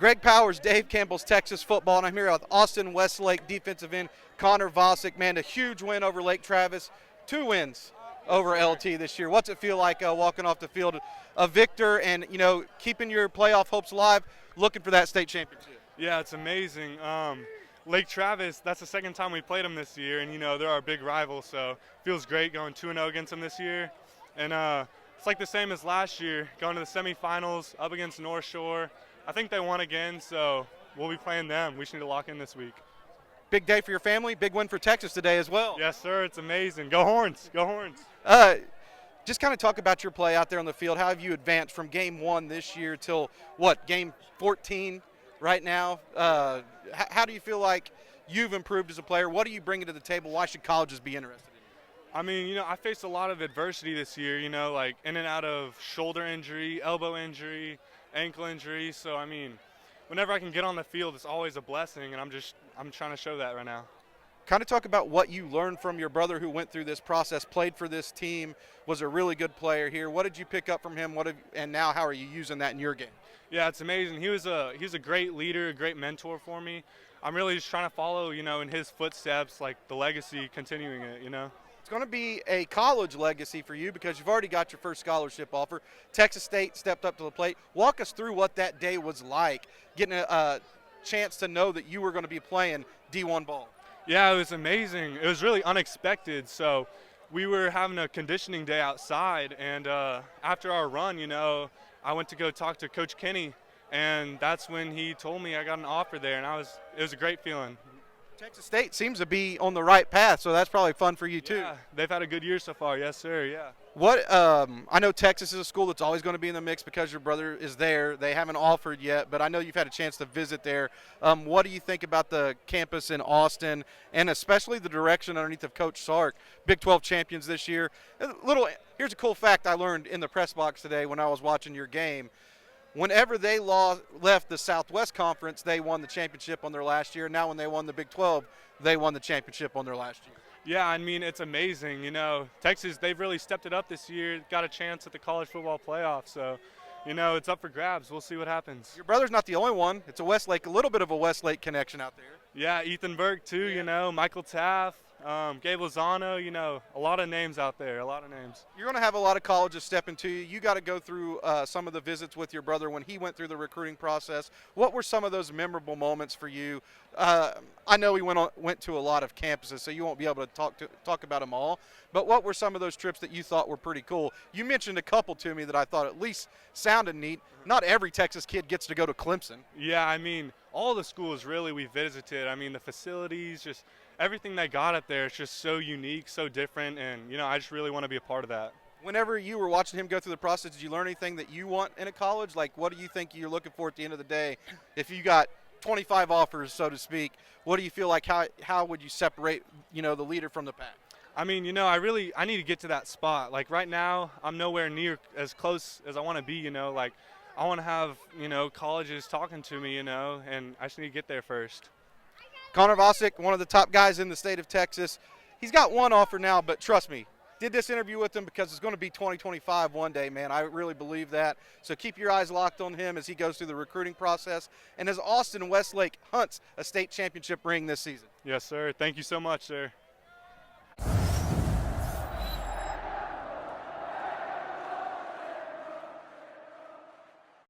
Greg Powers, Dave Campbell's Texas football, and I'm here with Austin Westlake defensive end Connor Vasek. Man, a huge win over Lake Travis, 2 wins over LT this year. What's it feel like walking off the field a victor and, keeping your playoff hopes alive, looking for that state championship? Yeah, it's amazing. Lake Travis, that's the second time we played them this year, and, they're our big rival, so it feels great going 2-0 against them this year. And it's like the same as last year, going to the semifinals up against North Shore. I think they won again, so we'll be playing them. We just need to lock in this week. Big day for your family, big win for Texas today as well. Yes, sir, it's amazing. Go Horns, go Horns. Just kind of talk about your play out there on the field. How have you advanced from game 1 this year till, game 14 right now? How do you feel like you've improved as a player? What are you bringing to the table? Why should colleges be interested in you? I mean, I faced a lot of adversity this year, like in and out of shoulder injury, elbow injury, ankle injury. So, I mean, whenever I can get on the field, it's always a blessing, and I'm trying to show that right now. Kind of talk about what you learned from your brother who went through this process, played for this team, was a really good player here. What did you pick up from him? And now how are you using that in your game? Yeah, it's amazing. He was a great leader, a great mentor for me. I'm really just trying to follow, in his footsteps, like the legacy, continuing it, It's going to be a college legacy for you because you've already got your first scholarship offer. Texas State stepped up to the plate. Walk us through what that day was like, getting a chance to know that you were going to be playing D1 ball. Yeah, it was amazing. It was really unexpected. So we were having a conditioning day outside, and after our run, I went to go talk to Coach Kenny, and that's when he told me I got an offer there, and it was a great feeling. Texas State seems to be on the right path, so that's probably fun for you too. Yeah, they've had a good year so far. Yes, sir. Yeah. I know Texas is a school that's always going to be in the mix because your brother is there. They haven't offered yet, but I know you've had a chance to visit there. What do you think about the campus in Austin, and especially the direction underneath of Coach Sark? Big 12 champions this year. Here's a cool fact I learned in the press box today when I was watching your game. Whenever they left the Southwest Conference, they won the championship on their last year. Now when they won the Big 12, they won the championship on their last year. Yeah, I mean, it's amazing. Texas, they've really stepped it up this year, got a chance at the college football playoff. So, it's up for grabs. We'll see what happens. Your brother's not the only one. It's a Westlake, a little bit of a Westlake connection out there. Yeah, Ethan Burke too, yeah. Michael Taff, Gabe Lozano, a lot of names out there, a lot of names. You're going to have a lot of colleges step into you. You got to go through some of the visits with your brother when he went through the recruiting process. What were some of those memorable moments for you? I know he went to a lot of campuses, so you won't be able to talk about them all. But what were some of those trips that you thought were pretty cool? You mentioned a couple to me that I thought at least sounded neat. Not every Texas kid gets to go to Clemson. Yeah, I mean, all the schools really we visited. I mean, the facilities, just everything they got up there, it's just so unique, so different, and, I just really want to be a part of that. Whenever you were watching him go through the process, did you learn anything that you want in a college? Like, what do you think you're looking for at the end of the day? If you got 25 offers, so to speak, what do you feel like, how would you separate, the leader from the pack? I mean, I need to get to that spot. Like, right now, I'm nowhere near as close as I want to be, Like, I want to have, colleges talking to me, and I just need to get there first. Connor Vasek, one of the top guys in the state of Texas. He's got one offer now, but trust me, did this interview with him because it's going to be 2025 one day, man. I really believe that. So keep your eyes locked on him as he goes through the recruiting process and as Austin Westlake hunts a state championship ring this season. Yes, sir. Thank you so much, sir.